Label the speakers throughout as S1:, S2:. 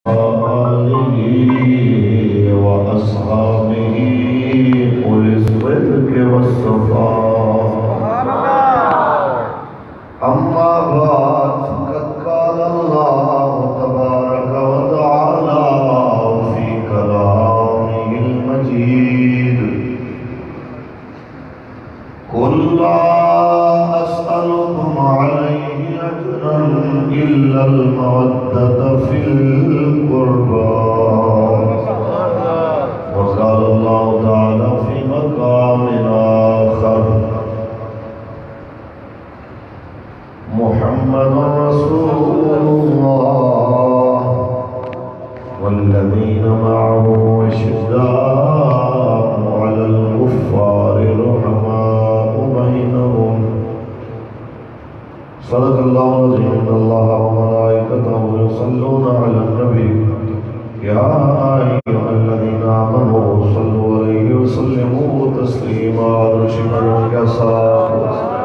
S1: آله وأصحابه أولي الصدق والصفاء أما بعد فقد قال الله تبارك وتعالى في كلامه المجيد قل لا أسألكم عليه أجرا إلا المودة في القربى وقال الله تعالى في مقام آخر محمد رسول الله والذين معه أشداء على الكفار رحماء بينهم صدق الله العظيم إن الله وملائكته يصلون على النبي يا أيها الذين آمنوا صلوا عليه وسلموا تسليما رشدوا كساء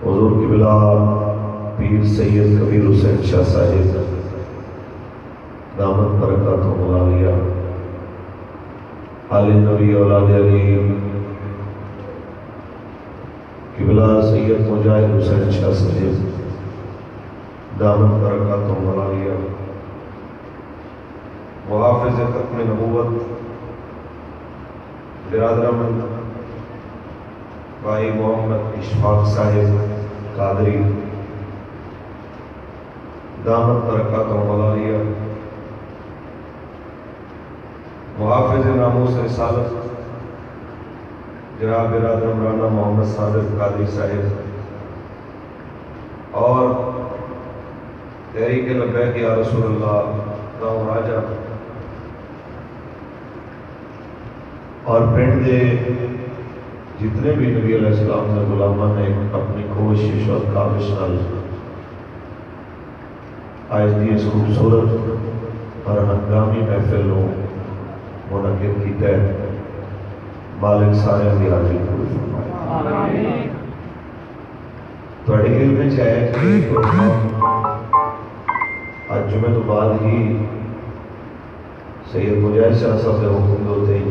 S1: حضور کی بلا پیر سید کبیر حسین شاہ صاحب دامت برکاتہ عالیہ آل نبی اولاد علی قبلہ سید مجاہد حسین شاہ صاحب دامت برکاتہ عالیہ محافظ ختم نبوت برادران بھائی محمد اشفاق صاحب قادری دامت برکاتہ عالیہ محافظ ناموس رسالت جناب برادر مولانا محمد صادق قادری صاحب اور تحریک لبیک یا رسول اللہ گاؤں راجہ اور پنڈ دے جتنے بھی نبی علیہ السلام نے غلامہ نے اپنی کوشش اور کاوش نال آج دی اس خوبصورت اور ہنگامی محفل کو منعقد کیتا ہے مالک سارے دی حاضری قبول فرمائے تھوڑے علم میں چاہے کہ آج جمعہ تو بعد ہی سید مجاہد شاہ صاحب کے حکم ہوتے ہی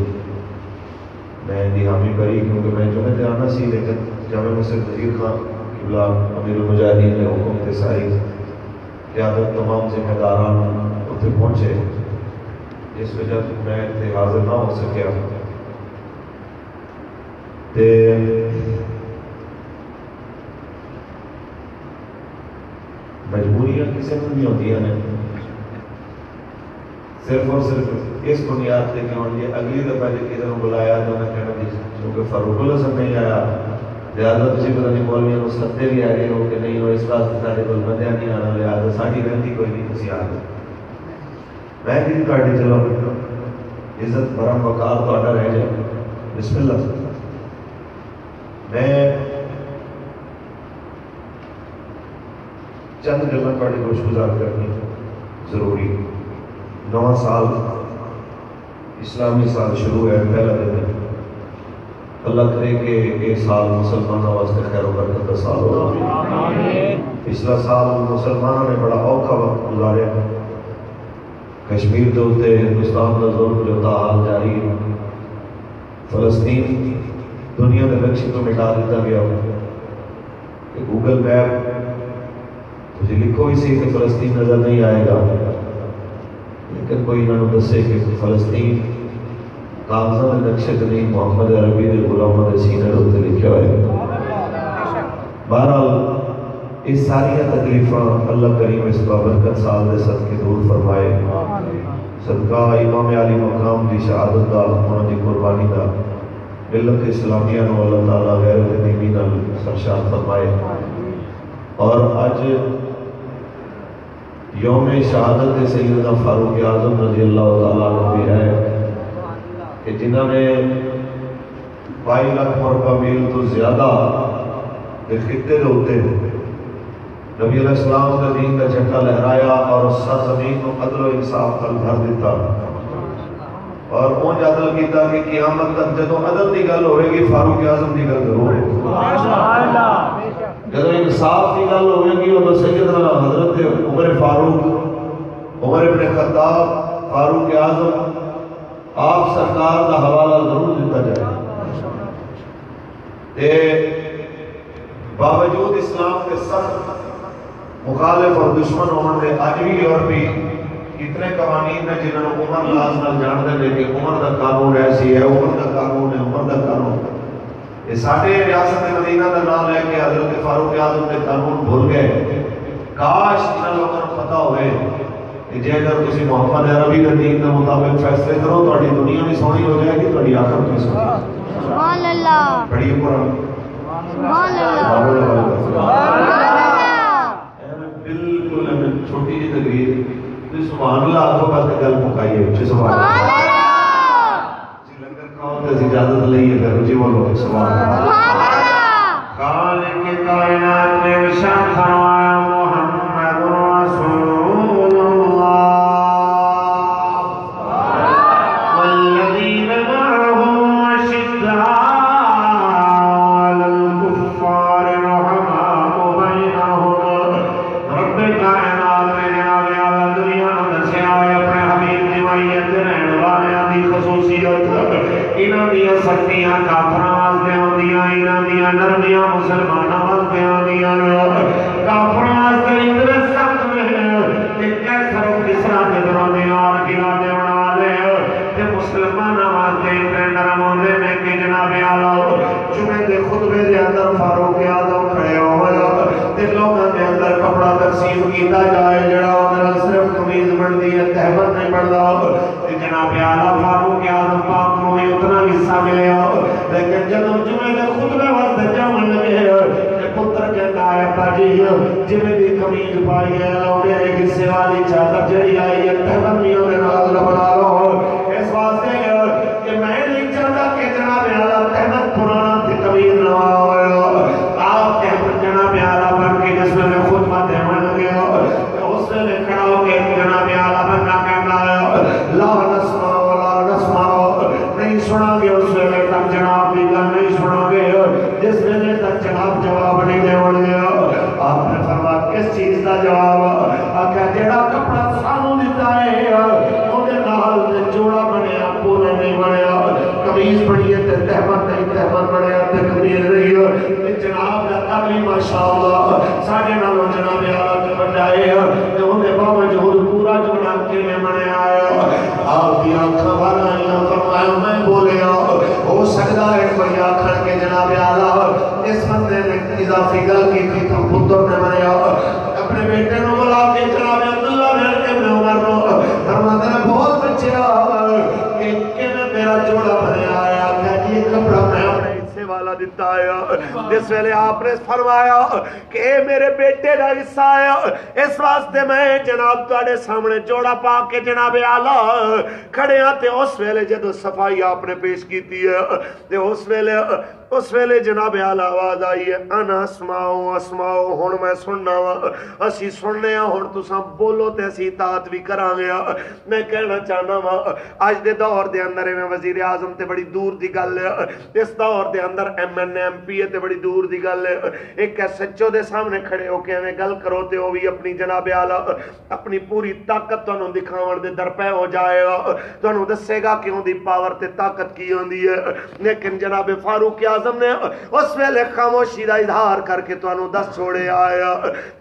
S1: میں دی حامی کری کیونکہ میں جمعہ تے آنا سی لیکن جامع مسجد وزیر خان قبلہ امیر المجاہدین نے حکم تے ساری قیادت تمام ذمہ داران اتنے پہنچے جس وجہ میں تے حاضر نہ ہو سکیا تے مجبوریاں کسی میں نہیں ہوتی ہیں صرف اور صرف اس بنیاد پہ کہ یہ اگلی دفعہ جب کسی نے بلایا تو انہیں کہنا دی کیونکہ فاروق الحسن نہیں آیا لہٰذا تجھے پتہ نہیں مولویاں کو ستے بھی آ گئے ہو کہ نہیں ہو اس واسطے سارے کول بندیاں نہیں آنا لہٰذا ساری رہتی کوئی نہیں کسی آ گئے میں کسی کاٹی چلو عزت برم وقار تو آڈا رہ جائے بسم اللہ میں چند گلن پڑھے خوش گزار کرنی ضروری نواں سال اسلامی سال شروع ہے پہلا دن ہے اللہ کرے کہ یہ سال مسلمانوں واسطے خیر و برکت کا سال ہوگا پچھلا سال مسلمانوں نے بڑا اوکھا وقت گزارے کشمیر کے ہوتے ہندوستان کا ظلم جو حال جاری ہے فلسطین دنیا کے نقشے کو مٹا دیتا گیا کہ گوگل میپ مجھے لکھو اسی کہ فلسطین نظر نہیں آئے گا لیکن کوئی انہوں نے دسے کہ فلسطین کاغذوں میں نقشے نہیں محمد عربی دے غلاموں دے سینے ہوتے لکھے ہوئے بہرحال اس ساری تکلیفاں اللہ کریم اس بابرکت سال دے صدقے دور فرمائے صدقہ امام علی مقام دی شہادت دا انہوں دی قربانی دا ملت اسلامیہ نو اللہ تعالیٰ غیر تنیمی نال سرشار فرمائے اور آج یوم شہادت سیدنا فاروق اعظم رضی اللہ تعالیٰ عنہ بھی ہے کہ جنہوں نے 22 لاکھ مربع میل تو زیادہ خطے ہوتے نبی علیہ السلام کا دین کا جھنڈا لہرایا اور سرزمین کو عدل و انصاف کا بھر دیتا اور اونج عدل کیتا کہ قیامت تک جدو عدل دی گل ہوئے گی فاروق اعظم دی گل ضرور جدو انصاف کی گل ہوئے گی اور سیدنا حضرت عمر فاروق عمر ابن خطاب فاروق اعظم آپ سرکار کا حوالہ ضرور دیتا جائے باوجود اسلام کے سخت مخالف اور دشمن ہونے آج بھی یورپی اتنے قوانین ہیں جنہوں نے عمر لاز نہ جانتے ہیں کہ عمر کا قانون ایسی ہے عمر کا قانون ہے عمر کا قانون یہ ساڑھے ریاست مدینہ کا نام ہے کہ حضرت فاروق اعظم کے قانون بھول گئے کاش انہوں لوگوں کو پتا ہوئے کہ جے اگر کسی محمد عربی کا دین کے مطابق فیصلے کرو تو دنیا بھی سونی ہو جائے گی تو آخرت بھی سونی سبحان اللہ پڑھیے قرآن سبحان اللہ بالکل چھوٹی جی تقریر سبحان اللہ آپ کو بات گل مکائیے سبحان اللہ لنگر کھاؤ تو اجازت لئیے پھر جی بولو سبحان اللہ خالق کائنات نے شان فرمایا محمد رسول اللہ والذین معه اشداء علی الکفار رحماء بینہم رب کائنات نے جناب اعلی دنیا میں دسیا ہے
S2: سختیاں کافراں واسطے ہوندیاں انہاں دیاں نرمیاں مسلماناں واسطے ہوندیاں کافراں واسطے اتنے سخت نے کہ کیسر و کسرا دے درونے اور قلعے بنا لے تے مسلماناں واسطے اتنے نرم ہوندے نے کہ جناب اعلی جمعے دے خطبے دے اندر فاروق اعظم کھڑے ہوئے تے لوگاں دے اندر کپڑا تقسیم کیتا جائے جڑا اندر صرف قمیض بنتی ہے تہمت نہیں بنتا تے جناب اعلی فاروق اعظم پاک نو اتنا حصہ ملے لیکن جب جمعے دے خطبے واسطے جاون لگے پتر کہتا ہے ابا جی جویں دی قمیض پائی ہے لو میرے حصے والی چادر جڑی آئی ہے تہمتیوں دے نال بنا لو اس واسطے کہ میں نہیں چاہتا کہ جناب اعلی تہمت پرانا تے قمیض نوا ہوئے آپ تہمت جناب اعلی بن کے جس میں خطبہ دیون لگے اس نے کھڑا ہو کے جناب اعلی بننا کہنا ہے لا نسمع ولا نسمع نہیں سنا گے اس ویلے تک جناب کی گل نہیں سنا گے جس ویلے تک جناب جواب نہیں دے گیا آپ نے فرمایا کس چیز کا جواب آخیا جڑا کپڑا سانو دیتا ہے اودے نال تے جوڑا بنیا پورا نہیں بنیا قمیض بنی ہے تے تہمت نہیں تہمت بنیا تے قمیض نہیں تے جناب دا قبلی ماشاءاللہ ساڈے نالوں جناب اعلی تے بجائے تے اودے باوجود پورا جوڑا کیویں بنیا ہے آپ دی آنکھاں والا فرمایا میں بولیا ہو سکتا ہے کوئی آخر کے جناب اعلی اس بندے نے اضافی گل کی تھی تو پتر نے مریا اپنے بیٹے نو بلا کے جناب عبداللہ بن ابن عمر نو فرماتا ہے بہت بچے کہ میرا جوڑا بنیا آیا کہ یہ کپڑا میں اپنے حصے والا دیتا ہے جس ویلے آپ نے فرمایا کہ اے میرے بیٹے دا حصہ آیا اس واسطے میں جناب تواڈے سامنے جوڑا پا کے جناب اعلی کھڑے ہاں تے اس ویلے جدو صفائی آپ نے پیش کیتی ہے تے اس ویلے جناب اعلی آواز آئی ہے انا اسماؤ اسماؤ ہن میں سننا وا اسی سننے ہاں ہن تساں بولو تے اسی اطاعت بھی کراں گے میں کہنا چاہنا وا اج دے دور دے اندر میں وزیر اعظم تے بڑی دور دی گل ہے اس دور دے اندر M N A M P تے بڑی دور دی گل ہے ایک ایس ایچ او دے سامنے کھڑے ہو کے ایویں گل کرو تے او بھی اپنی جناب اعلی اپنی پوری طاقت تانوں دکھاون دے درپے ہو جائے گا تانوں دسے گا کہ اون دی پاور تے طاقت کی ہوندی ہے لیکن جناب فاروق اعظم نے اس ویلے خاموشی دا اظہار کر کے تانوں دس چھوڑے آیا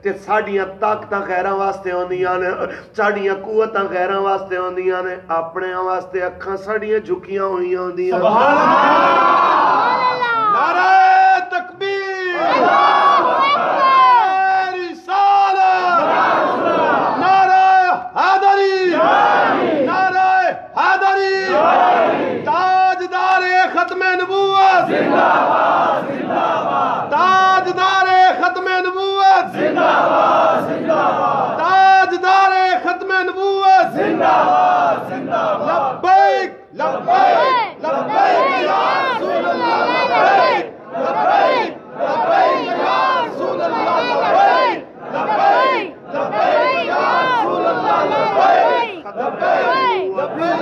S2: تے ساڈیاں طاقتاں غیراں واسطے ہوندیاں نے ساڈیاں قوتاں غیراں واسطے ہوندیاں نے اپنے واسطے اکھاں ساڈیاں جھکیاں ہوئیاں ہوندیاں سبحان اللہ نعرہ تکبیر اللہ اکبر رسالت نعرہ حیدری نعرہ حیدری تاجدار ختم نبوت زندہ باد زندہ باد تاجدار ختم نبوت زندہ باد زندہ باد تاجدار ختم نبوت زندہ باد زندہ باد لبیک لبیک لبیک یا رسول اللہ لبیک لبیک لبیک یا رسول اللہ لبیک لبیک لبیک یا رسول اللہ لبیک لبیک لبیک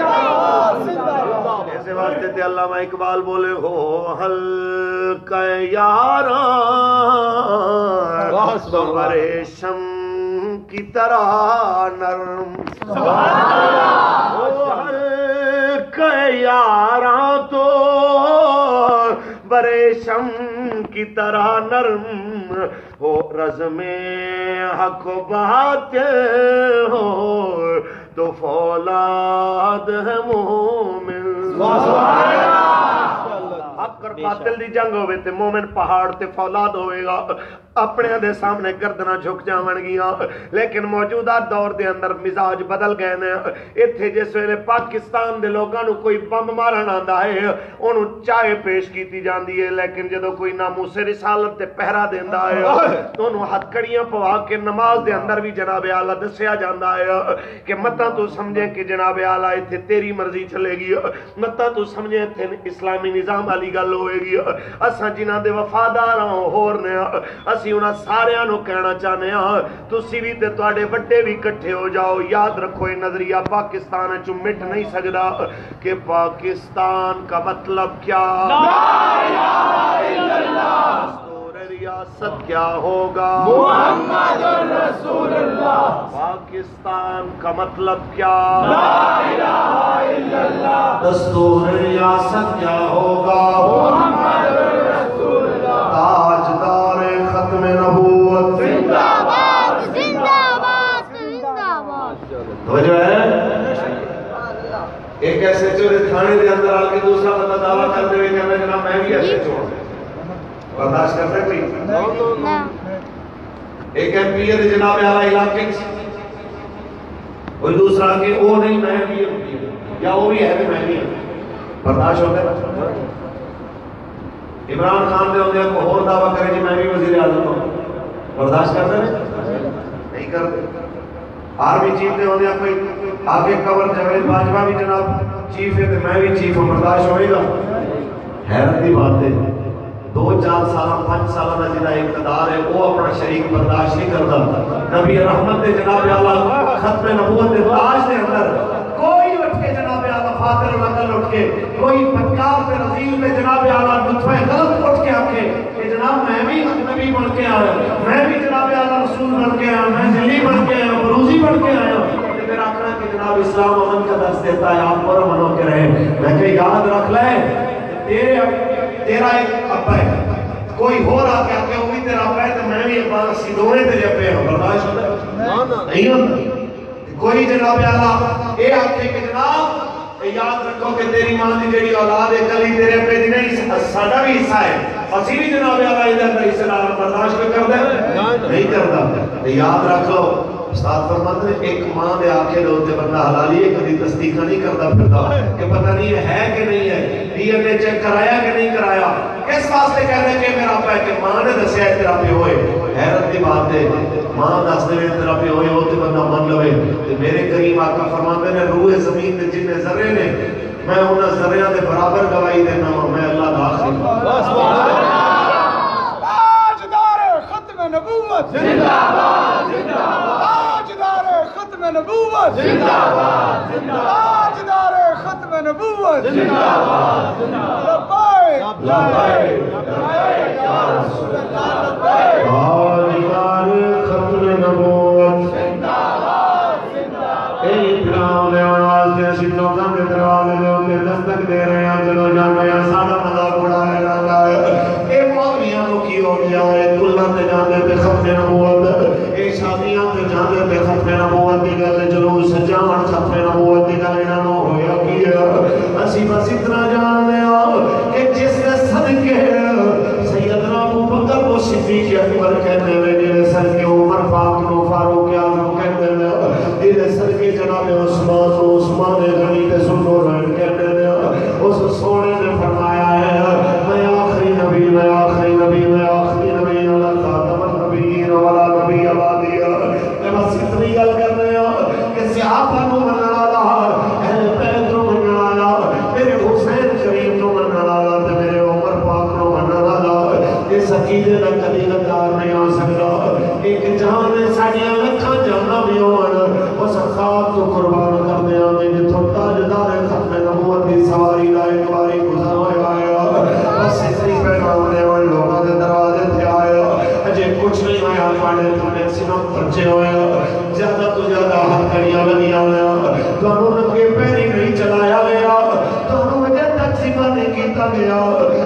S2: ایسے واسطے تے علامہ اقبال بولے ہو حلقہ یاراں ریشم کی طرح نرم سبحان اللہ ہو حلقہ یاراں تو بریشم کی طرح نرم ہو رزم حق و بات ہو تو فولاد ہے مومن حق اور باطل دی جنگ ہوئے تے مومن پہاڑ تے فولاد ہوئے گا اپنے دے سامنے گردنا جھک جاون گیا لیکن موجودہ دور دے اندر مزاج بدل گئے نے ایتھے جس ویلے پاکستان دے لوگاں نو کوئی بم مارن آندا ہے اونوں چائے پیش کیتی جاندی ہے لیکن جدوں کوئی ناموس رسالت تے پہرا دیندا ہے اونوں ہتھکڑیاں پوا کے نماز دے اندر بھی جناب اعلی دسیا جاندا ہے کہ متا تو سمجھے کہ جناب اعلی ایتھے تیری مرضی چلے گی متا تو سمجھے ایتھے اسلامی نظام والی گل ہوئے گی اساں جنہاں دے وفادار ہاں ہور نے اسی انہاں ساریاں نو کہنا چاہنے ہاں تسی بھی تے تواڈے وڈے بھی اکٹھے ہو جاؤ یاد رکھو یہ نظریہ پاکستان وچ مٹ نہیں سکدا کہ پاکستان کا مطلب کیا لا الہ الا اللہ ریاست کیا ہوگا محمد رسول اللہ پاکستان کا مطلب کیا لا الہ الا اللہ
S1: دستور ریاست کیا ہوگا
S3: محمد رسول اللہ
S1: تاجدار ختم نبوت
S3: زندہ باد زندہ باد زندہ باد
S1: توجہ ہے ایک ایسے چورے تھانے دے اندر آ کے دوسرا بندہ دعویٰ کرتے ہوئے کہنا جناب میں بھی ایسے چور برداشت کرتے کوئی
S3: نہ
S1: ایک ایم پی ہے جناب اعلیٰ علاقے کوئی دوسرا کہ وہ نہیں میں بھی یا وہ بھی ہے کہ میں بھی برداشت ہوتا ہے عمران خان دے ہوندے کو اور دعویٰ کرے جی میں بھی وزیر اعظم ہوں برداشت کرتے ہیں نہیں کرتے آرمی چیف دے ہوندے کوئی آگے کور جاوید باجوہ بھی جناب چیف ہے تو میں بھی چیف ہوں برداشت ہوئے گا حیرت کی بات ہے 2-4 سالہ 5 سالہ نہ جنہ اقتدار ہے وہ اپنا شریک برداشت نہیں کرتا نبی رحمت دے جناب اعلیٰ ختم نبوت دے تاج دے اندر کوئی اٹھ کے جناب اعلیٰ فاتر نقل اٹھ کے کوئی پنکار پہ رضیل میں جناب اعلیٰ لطفہ غلط اٹھ کے آکے کہ جناب میں بھی نبی بن کے آیا میں بھی جناب اعلیٰ رسول بن کے آیا میں ذلی بن کے آیا بروزی بن کے آیا میرا آخرا کہ جناب اسلام امن کا درس دیتا ہے آپ پر امن ہو کے رہے میں کہ یاد رکھ لے تیرا ایک ابا ہے کوئی ہو رہا کہ آکے وہ بھی تیرا ابا ہے تو میں بھی ایک بار سیدھونے تیرے ابے ہوں برداشت ہوتا ہے نہیں ہوتا کوئی جناب اعلیٰ اے آکے کہ جناب یاد رکھو کہ تیری ماں دی جڑی اولاد ہے کلی تیرے ابے دی نہیں ساڈا بھی حصہ ہے اسی بھی جناب اعلیٰ ادھر حصہ نال برداشت کر دے نہیں کرتا یاد رکھ لو استاد فرماتے ہیں ایک ماں دے آنکھیں دے ہوتے بندہ حلالی ہے کبھی تصدیقہ نہیں کرتا پھرتا کہ پتہ نہیں ہے کہ نہیں ہے ڈی این اے چیک کرایا کہ نہیں کرایا کس واسطے کہہ رہے کہ میرا پہ کہ ماں نے دسیا ہے تیرا پہ ہوئے حیرت کی بات ہے ماں دس دے تیرا پہ ہوئے ہوتے بندہ من لوے میرے کریم آقا فرماتے ہیں روح زمین دے جنہیں ذرے نے میں انہیں ذریعہ دے برابر گواہی دینا ہوں میں اللہ داخل
S4: تاجدار ختم نبوت
S3: زندہ باد زندہ باد
S4: تاجدار ختم نبوت
S3: زندہ باد زندہ باد
S4: تاجدار ختم نبوت
S3: زندہ باد
S4: لبیک
S1: لبیک
S4: لبیک یا رسول اللہ لبیک
S1: تاجدار ختم نبوت
S3: زندہ باد زندہ باد
S1: اے اکرام دے آواز دے شکلوں کے دروازے دے ہوتے دستک دے رہے ہیں جلو جان رہے ہیں سادہ مذاق اڑائے رہا ہے اے معاویہ نو کی ہو گیا ہے کلہ تے جاندے تے ختم نبوت اے شادیاں تے جاندے تے ختم نبوت دی گل جلوس سجاون ختم نبوت دی گل انہاں نو ہویا کی ہے اسی بس اتنا جان لیا کہ جس نے صدقے سیدنا ابو بکر کو صدیق اکبر کہتے ہیں جنہیں صدقے عمر پاک نو فاروق اعظم کہتے ہیں جنہیں صدقے جناب عثمان غنی تے سنو رہن کہتے ہیں اس سونے نے فرمایا ہے میں آخری نبی میں آخری نبی میں آخری نبی اللہ خاتم النبیین والا نبی آبادی میں بس اتنی گل کر رہے ہیں کہ صحابہ کو منع رہا اہل بیت کو منع رہا میرے حسین کریم کو منع رہا تے میرے عمر پاک کو منع رہا اس عقیدے دا کدی نکار نہیں آ سکتا ایک جان ساڈیاں لکھاں جانا بھی ہون اس خاک تو قربان کر دیا میں جتھوں تاجدار ختم نبوت دی سواری دا ایک باری گزر ہویا آیا بس اتنی پیغام دے ہوئے لوگوں دے دروازے تھے آیا اجے کچھ نہیں ہویا تھوڑے تو میکسیمم خرچے ہوئے زیادہ تو زیادہ ہاتھ کڑیاں لگیاں ہویا تانوں ننگے پیری نہیں چلایا گیا تانوں اجے تک ذبح نہیں کیتا گیا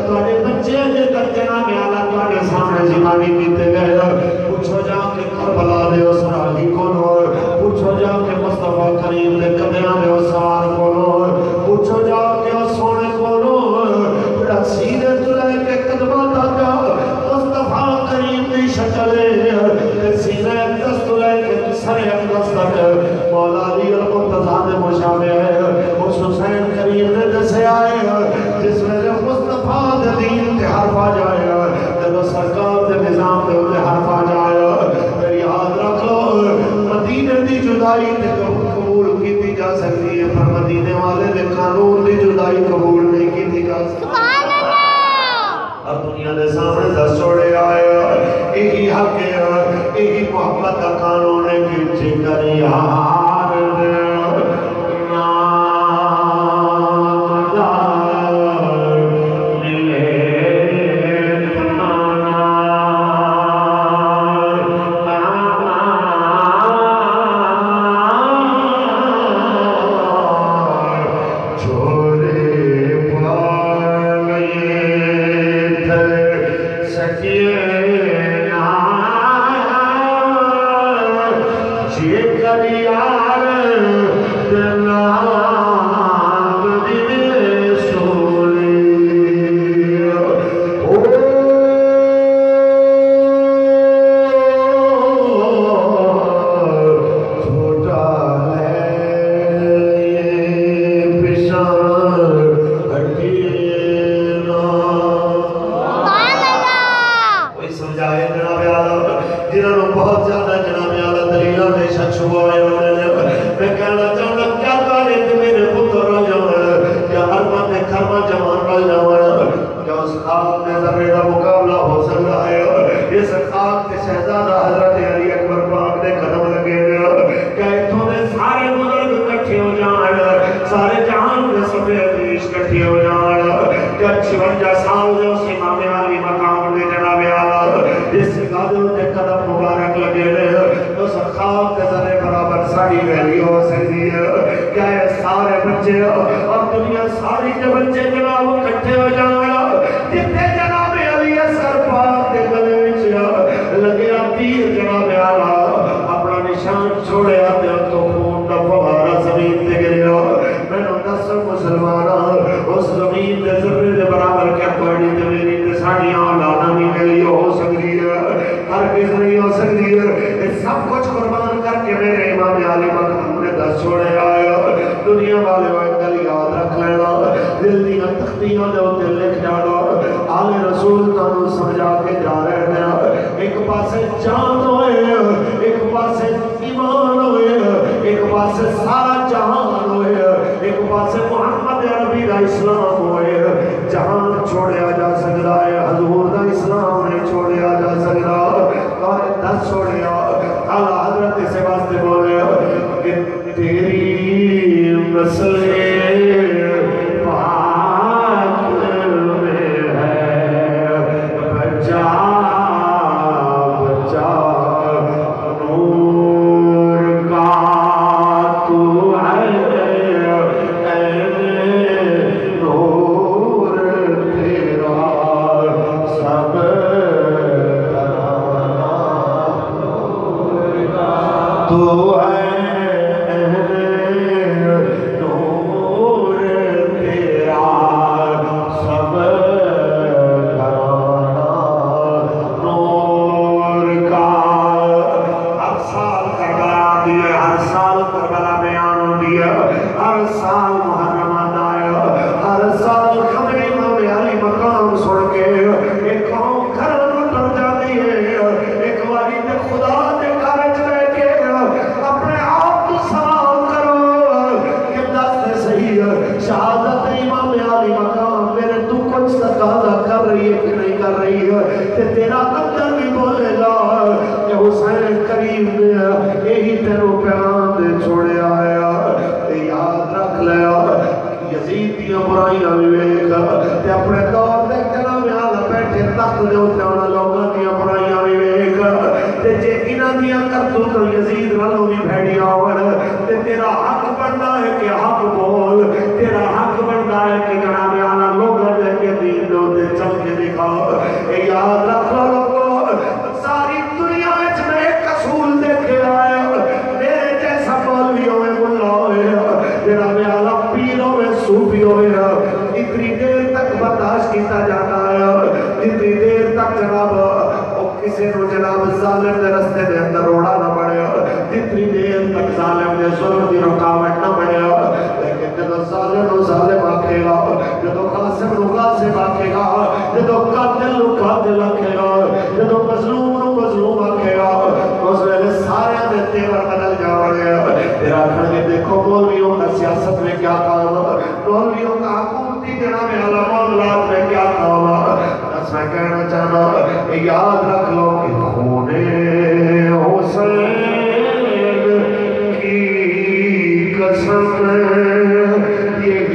S1: تواڈے بچے اجے تک جناب اعلیٰ تواڈے سامنے ذبح نہیں کیتے گئے پوچھو جا کے کربلا دے اس راہی کون ہو پوچھو جا کے مصطفیٰ کریم دے قدماں دے اس سوار کون ہو پوچھو جا کے اس سونے کون ہو بڑا سینے تو لے کے قدماں تک مصطفیٰ کریم دی شکل ہے سینے اقدس تو لے کے سر اقدس تک مولا علی المرتضیٰ دے مشابہ ہے اس حسین کریم نے دسے آئے جس میں مصطفیٰ دے دین کے حرف آ جائے جب سرکار دے نظام دے انہیں حرف آ جائے پھر یاد رکھ لو مدینے دی جدائی تے قبول کی جا سکتی ہے پر مدینے والے دے قانون دی جدائی قبول نہیں کی جا سکتی اب دنیا دے سامنے دس چھوڑے آئے ایہی حق ہے ایہی محبت کا قانون ہے کہ جگر یار دے چھوڑے
S2: کٹھی ہو جان جب 56 سال دے اس امام علی مقام دے جناب آلہ جس قدم دے قدم مبارک لگے رہے تو سخاق کے ذرے برابر ساڑی ویلی ہو سکتی ہے کیا یہ سارے بچے اور دنیا ساری کے بچے جناب کٹھے ہو جان جتنے جناب علی اثر پاک دے گلے وچ لگے تیر جناب آلہ اپنا نشان چھوڑے آتے تو خون دا فوارہ زمین تے گریا میں نے دس مسلمانہ اس زمین تے ذرے دے برابر کیا کوئی تے میری تے ساڑیاں اولاداں نہیں ملی ہو سکتی ہے ہر کس نہیں ہو سکتی ہے یہ سب کچھ قربان کر کے میرے امام علی مقام نے دس چھوڑے آیا دنیا والے وہ گل یاد رکھ لینا دل دیاں تختیاں دے ہوتے لکھ جانا آل رسول تانوں سمجھا کے جا رہے ہیں ایک پاسے جان ہوئے ایک پاسے ایمان ہوئے ایک پاسے سارا جہان ہوئے ایک پاسے محمد عربی دا اسلام ہوئے جہان چھوڑیا جا سکتا ہے حضور دا اسلام نے چھوڑیا جا سکتا اور دس چھوڑیا اللہ حضرت سے واسطے بولے کہ تیری مسئلے پاک میں ہے بچا بچا نور کا تو ہے نور تیرا سب تو ہے شہادت امام علی مقام میرے تو کچھ تقاضا کر رہی ہے کہ نہیں کر رہی ہے کہ تیرا اندر بھی بولے گا کہ حسین کریم نے یہی تیروں پیغام دے چھوڑے آیا یاد رکھ لیا یزید دیا برائیاں بھی ویکھ تے اپنے دور دے جناب آلہ بیٹھے تخت دے ہوتے انہاں لوگاں دیا برائیاں بھی ویکھ تے جے انہاں دیا کرتوت یزید نالوں بھی بھیڑیا ہوئے تے تیرا حق بنتا ہے کہ حق بول تیرا حق بنتا ہے کہ جناب آلہ لوگاں دے کے دین دے ہوتے چل کے دکھا یاد رکھ لو لوگوں ساری دنیا وچ میں ایک اصول دیکھے آیا میرے جیسا مولوی ہوئے ملا ہوئے جناب آلہ پیر ہوئے صوفی ہوئے اتنی دیر تک برداشت کیتا جاتا ہے اتنی دیر تک جناب کسی نو جناب ظالم دے رستے دے اندر روڑا نہ پڑے جتنی دیر تک ظالم دے ظلم دی رکاوٹ نہ پڑے لیکن جدو ظالم نو ظالم آکھے گا جدو قاسم نو قاسم آکھے گا جدو قاتل نو قاتل آکھے گا جدو مظلوم نو مظلوم آکھے گا اس ویلے سارے دے تیور بدل جاؤں تیرا کھڑے دیکھو مولویوں کا سیاست میں کیا کام مولویوں کا حکومتی جناب اعلیٰ معاملات میں کیا کام بس میں کہنا چاہنا یاد رکھ لو کہ خونے حسین کی قسم یہ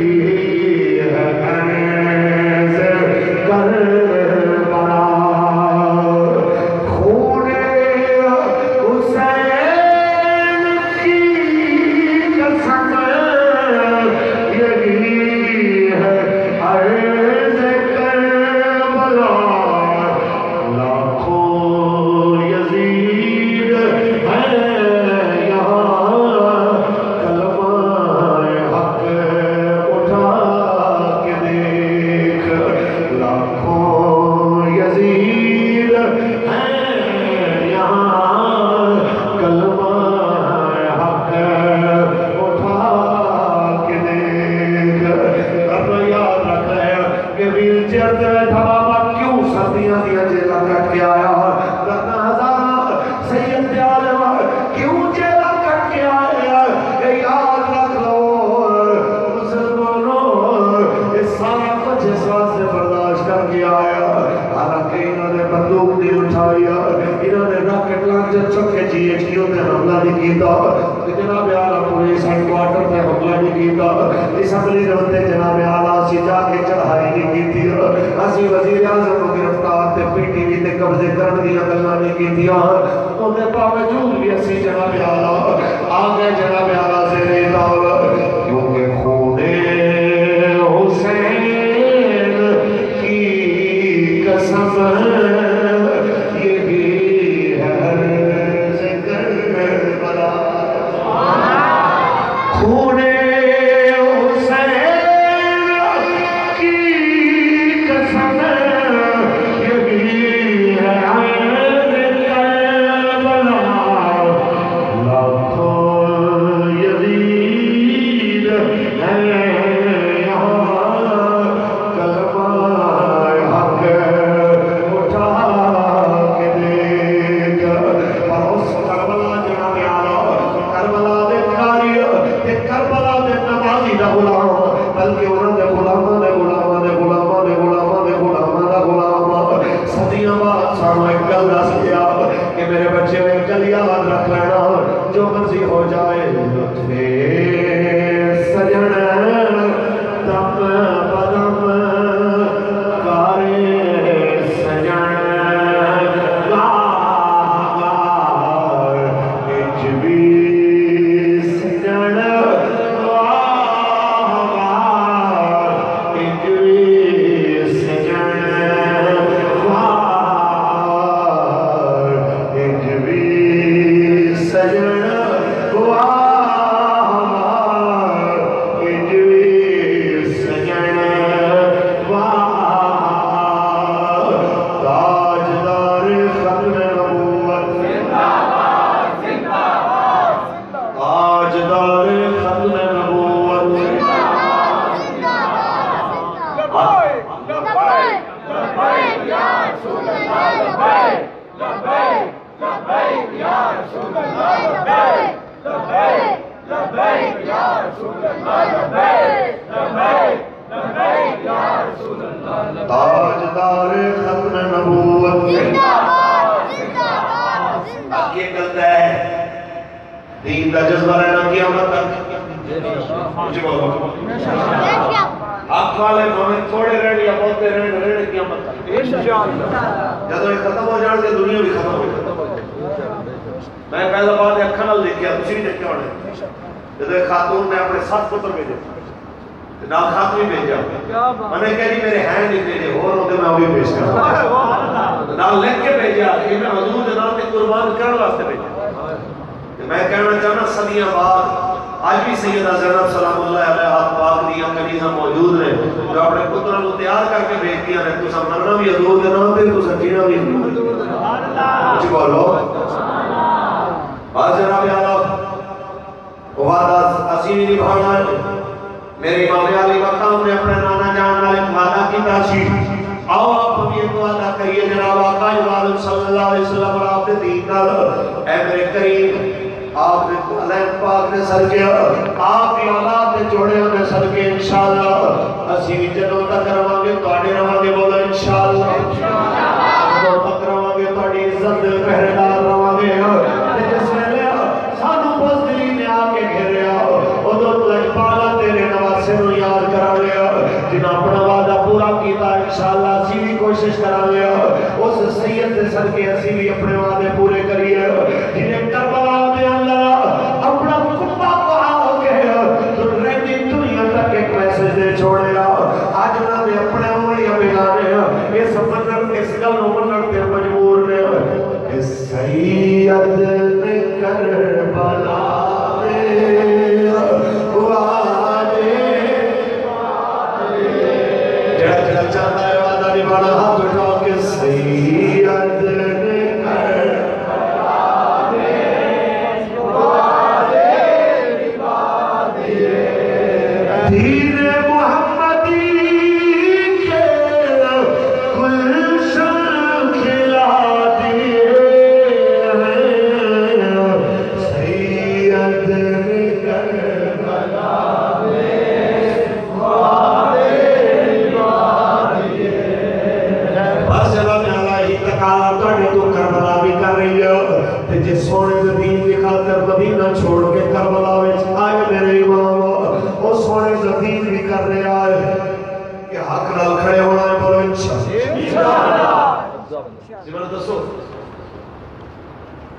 S2: کرن دیا گلاں نہیں کیتیاں انہیں باوجود بھی اسی جناب اعلیٰ آگے جناب اعلیٰ زیر دال کیونکہ خون حسین کی قسم یہی ہے ذکر بلا خون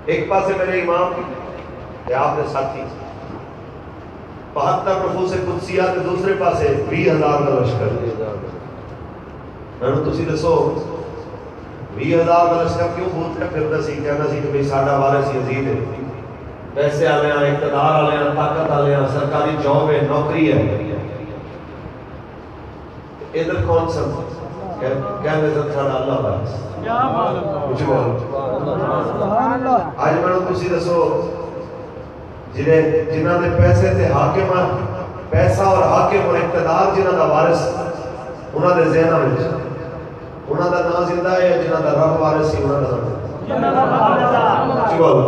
S1: ایک پاسے میرے امام ہے آپ نے ساتھی 72 نفوس قدسیہ تے دوسرے پاسے 20,000 کا لشکر میں تسی دسو 20,000 کا لشکر کیوں بھوت کا پھردا سی کہنا سی کہ بھئی ساڈا وارث یزید ہے پیسے والے ہیں اقتدار والے ہیں طاقت والے ہیں سرکاری جاب ہے نوکری ہے ادھر کون سا کہنے سے ساڈا اللہ وارث کچھ بولو آج میں تسی دسو جنہاں دے پیسے تے حاکم پیسہ اور حاکم اور اقتدار جنہاں دا وارث انہاں دے ذہناں وچ انہاں دا نام زندہ ہے جنہاں دا رب وارث سی انہاں دا جی بولو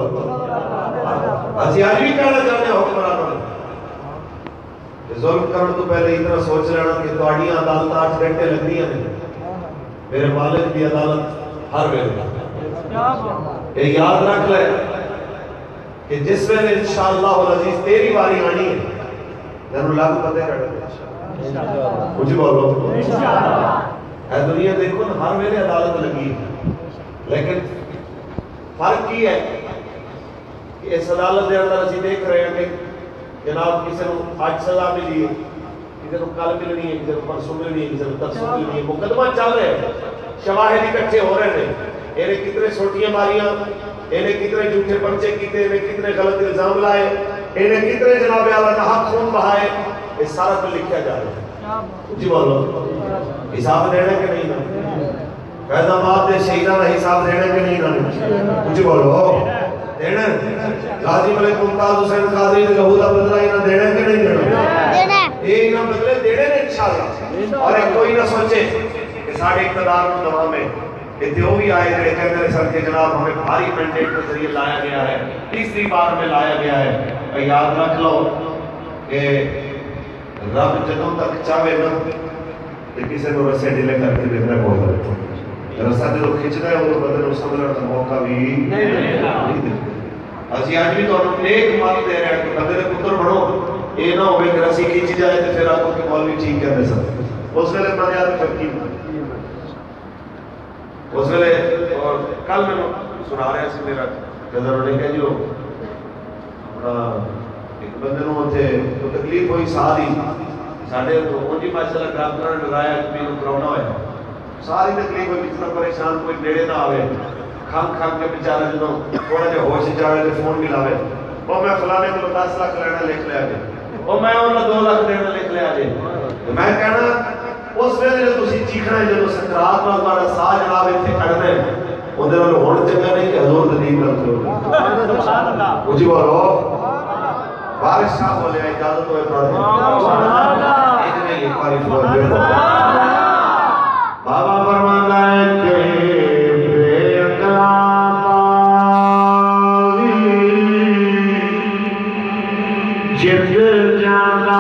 S1: اسی آج بھی کہنا چاہتے ہیں حکمرانوں نے ظلم کرنے تو پہلے اتنا سوچ لینا کہ تہاڈیاں عدالتاں 8 گھنٹے لگدیاں نے میرے مالک کی عدالت ہر ویلے یہ یاد رکھ لے کہ جس میں انشاءاللہ العزیز تیری باری آنی ہے جنہوں لاکھ پتے کر مجھے بولو اے دنیا دیکھو نا ہر ویلے عدالت لگی ہے لیکن فرق کی ہے کہ اس عدالت دے اندر اسی دیکھ رہے ہیں کہ جناب کسی نے آج سزا ملی ہے کسی نے کل ملنی ہے کسی نے پرسوں ملنی ہے کسی نے ترسوں ملنی ہے مقدمہ چل رہے ہیں شواہد اکٹھے ہو رہے ہیں انہیں کتنے سوٹیاں ماریاں انہیں کتنے جھوٹے پرچے کیتے انہیں کتنے غلط الزام لائے انہیں کتنے جناب اعلیٰ حق خون بہائے یہ سارا کچھ لکھا جا رہا ہے جی بولو حساب دینے کے نہیں نا پیدامات دے شہیدہ نہ حساب دینے کے نہیں نا مجھے بولو دینے غازی ملک ممتاز حسین قادری نے لہو دا بدلہ انہاں دینے کے نہیں دینا یہ انہاں بدلے دینے نے انشاءاللہ اور ایک کوئی نہ سوچے کہ ساڑھے اقتدار میں دوا میں اتنے بھی آئے جڑے کہتے ہیں سر کے جناب ہمیں بھاری مینڈیٹ کے ذریعے لایا گیا ہے تیسری بار میں لایا گیا ہے یاد رکھ لو کہ رب جدوں تک چاہے نا کہ کسی کو رسے ڈیلے کر کے دیکھنا بہت ہے رسا جو کھچنا ہے وہ بدل اس سمجھنے کا موقع بھی نہیں دیتا اسی آج بھی تو ہم ایک مال دے رہے ہیں کہ بدل پتر بڑھو یہ نہ ہوئے کہ رسی کھچی جائے تو پھر آپ کو کہ مولوی ٹھیک کہتے سر اس ویلے بنیاد فرقی اس ویلے اور کل میں سنا رہا سی میرا قدر نے کہ جو اپنا ایک بندے نو تھے تو تکلیف ہوئی ساری ساڈے تو اونجی ماشاءاللہ ڈاکٹر نے لگایا کہ بھی کرونا ہوا ساری تکلیف ہوئی اتنا پریشان کوئی نیڑے نہ آوے کھان کھان کے بیچارہ جدوں تھوڑا جہا ہوش چاہے تے فون ملاوے وہ میں فلانے کو 10 لاکھ لینا لکھ لیا جی وہ میں انہاں 2 لاکھ دینا لکھ لیا جی میں کہنا اس ویلے جو تسی چیخنا ہے جدوں سکرات نال تہاڈا ساہ جناب ایتھے کھڑنا ہے اودے نال ہن چنگا نہیں کہ حضور دی دین نال کرو سبحان اللہ اونچی بولو بارش صاحب بولے اجازت ہوئے پڑھ سبحان اللہ اتنے ایک بار فور دے بابا فرماتا ہے کہ بے اکرام جد جانا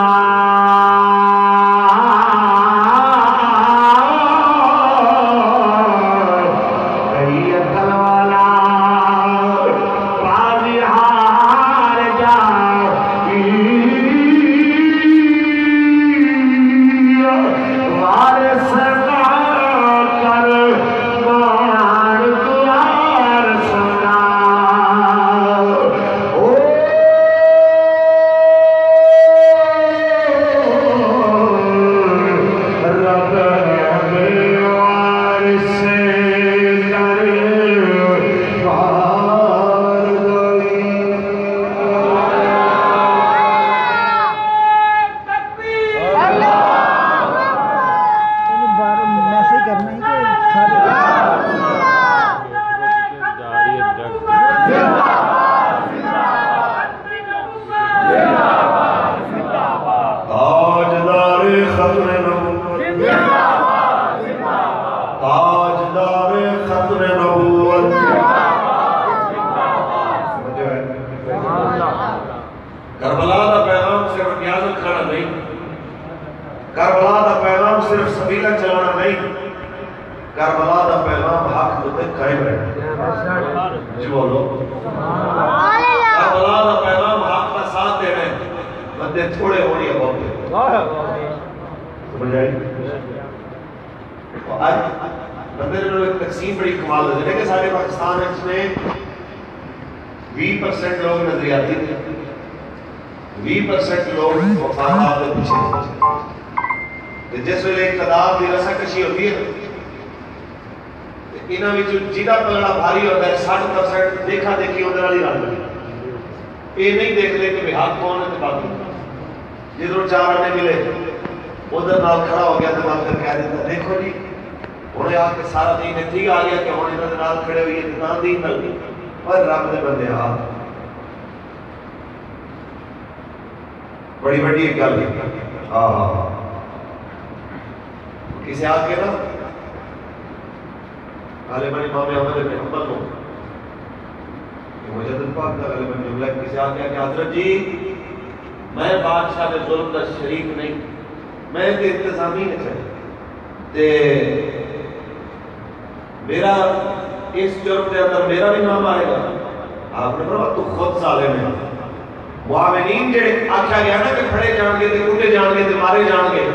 S1: 20% لوگ نظریاتی تھے، 20% لوگ مفاہمات کے پیچھے تھے۔ جس ویلے اقتدار کی رسا کشی ہوتی ہے انہاں وچ جہاں پلڑا بھاری ہوتا ہے 60% دیکھا دیکھی ادھر والی رل گئی، یہ نہیں دیکھتے کہ حق کون ہے باقی جدھر 4 آنے ملے ادھر نال کھڑا ہو گیا تو بات کر کہہ دیتا دیکھو جی انہیں آ کے سارا دین اتنے ہی آ گیا کہ ہوں انہوں نے نال کھڑے ہوئی اتنا دین مل گئی پر رب دے بندے ہاتھ بڑی بڑی ایک گل کسی آ کے نا غالباً امام احمد بن حنبل کو مجدد پاک کا غالباً جملہ کسی آ کے حضرت جی میں بادشاہ کے ظلم کا شریک نہیں، میں تے انتظامی نہیں چاہیے تے میرا اس جرم کے اندر میرا بھی نام آئے گا۔ آپ نے فرمایا تو خود ظالم ہے۔ معاونین جڑے آکھا گیا نا کہ کھڑے جان گے تے کٹے جان گے تے مارے جان گے،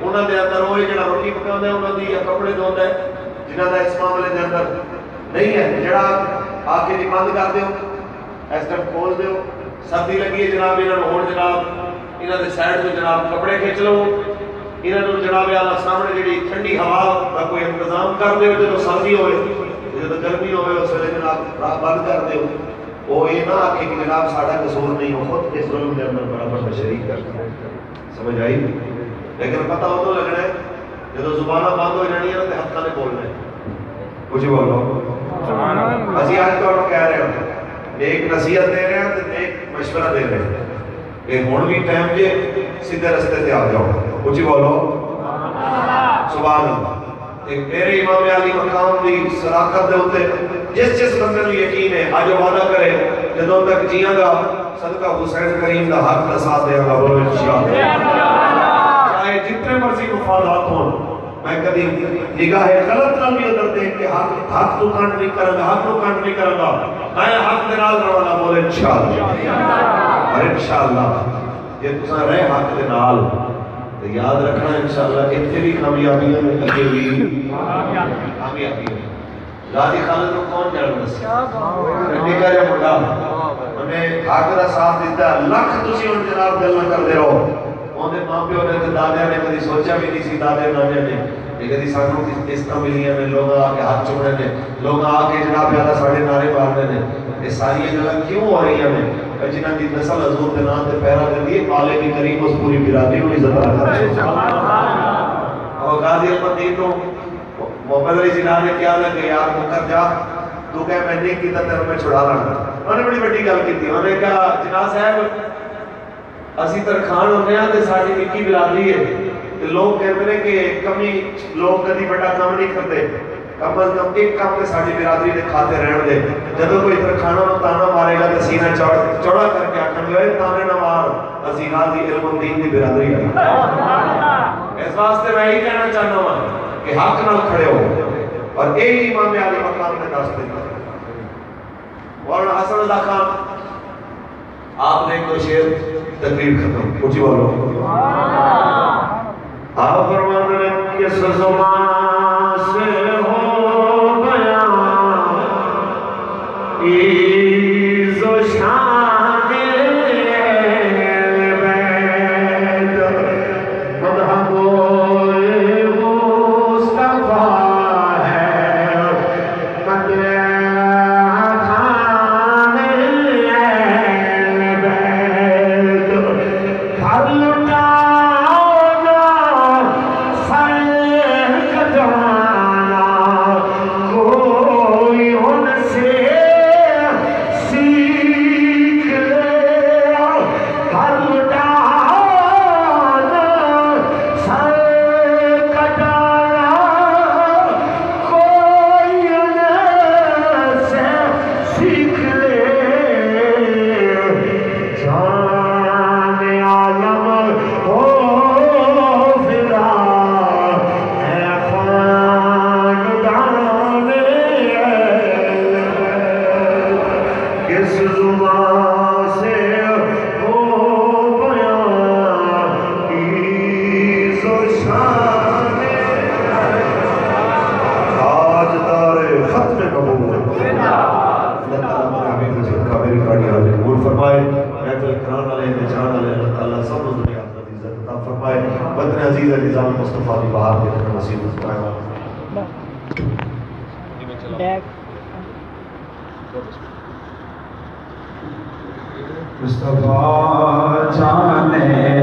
S1: انہاں دے اندر وہ جڑا روٹی پکاوندا ہے انہاں دی یا کپڑے دھوندا ہے جنہاں دا اس معاملے دے اندر نہیں ہے، جڑا آ کے جی بند کر دیو اس ٹائم کھول دیو سردی لگی ہے جناب انہاں نوں ہون جناب انہاں دے سائڈ تو جناب کپڑے کھچ لو انہاں نوں جناب اعلیٰ سامنے جڑی ٹھنڈی ہوا کا کوئی انتظام کر دیو جدوں سردی ہوئے جدوں گرمی ہوئے اس ویلے جناب راہ بند کر دیو وہ یہ نہ آکھے کہ جناب ساڈا قصور نہیں ہو خود اس ظلم کے اندر برابر شریک کرتا ہے۔ سمجھ آئی؟ لیکن پتہ ادوں لگنا ہے جدوں زباناں بند ہو جانیاں تے ہتھاں نے بولنا ہے۔ کچھ بولو اسی آج تمہیں کہہ رہے ہیں ایک نصیحت دے رہے ہیں تے ایک مشورہ دے رہے ہیں کہ ہن بھی ٹائم جے سیدھے رستے تے آ جاؤ۔ کچھ بولو سبحان اللہ۔ ایک میرے امام علی مقام دی صداقت دے اوتے جس بندے نوں یقین ہے اج وعدہ کرے جدوں تک جیاں گا صدقہ حسین کریم دا حق دا ساتھ دے گا بولو انشاءاللہ۔ چاہے جتنے مرضی مفادات ہوں میں کبھی نگاہ غلط نہ بھی ادھر دیکھ کے حق تو کانٹ نہیں کروں گا، حق تو کانٹ نہیں کروں گا، میں حق دے نال روانا بولے انشاءاللہ۔ اور انشاءاللہ یہ تساں رہے حق دے نال تو یاد رکھنا انشاءاللہ اتنے بھی کامیابیاں میں لگے ہوئی کامیابی ہے۔ غازی خالد کو کون جانتا سی؟ نکا جا مڈا انہیں حق دا ساتھ دیتا ہے لکھ تسی ان جناب دل نہ کر دے رہو انہیں ماں پیو نے دادے نے کدی سوچا بھی نہیں سی دادے نانے نے کہ کدی سانوں کس طرح ملیاں نے لوگ آ کے ہاتھ چوڑے نے لوگ آ کے جناب یادہ ساڑھے نعرے مارنے نے یہ ساری گلاں کیوں ہو رہی ہیں جنہاں دی نسل حضور کے نام تے پیرا دے دیے پالے کی کریم اس پوری برادری کو عزت رکھا اور غازی احمد دین کو محمد علی جناح نے کیا لگے یار مکر جا تو کہ میں نہیں کیتا تیرے میں چھڑا لانا انہوں نے بڑی بڑی گل کی تھی انہوں نے کہا جناح صاحب اسی ترخان ہونے ہیں تے ساڑھی نکی برادری ہے لوگ کہتے ہیں کہ کمی لوگ کدی بڑا کام نہیں کرتے کم از کم ایک کام کے ساڑھی برادری دے کھاتے رہن دے جدو کوئی ترخانہ نو تانا مارے گا تے سینہ چوڑا کر کے آکھن گے تانے نہ مار اسی غازی علم الدین دی برادری ہے اس واسطے میں ہی کہنا چاہنا ہوں کہ حق نال کھڑے ہو اور یہی امام علی مقام نے دس دیتا مولانا حسن اللہ خان آپ نے ایک دو شعر تقریر ختم کچھ بولو آپ فرماتے ہیں کس زمان سے ہو گیا عز و شان بیت مذہب فرمائے وطن عزیز نظام مصطفیٰ کی بہار دیکھنا نصیب فرمائے
S5: مصطفیٰ جانے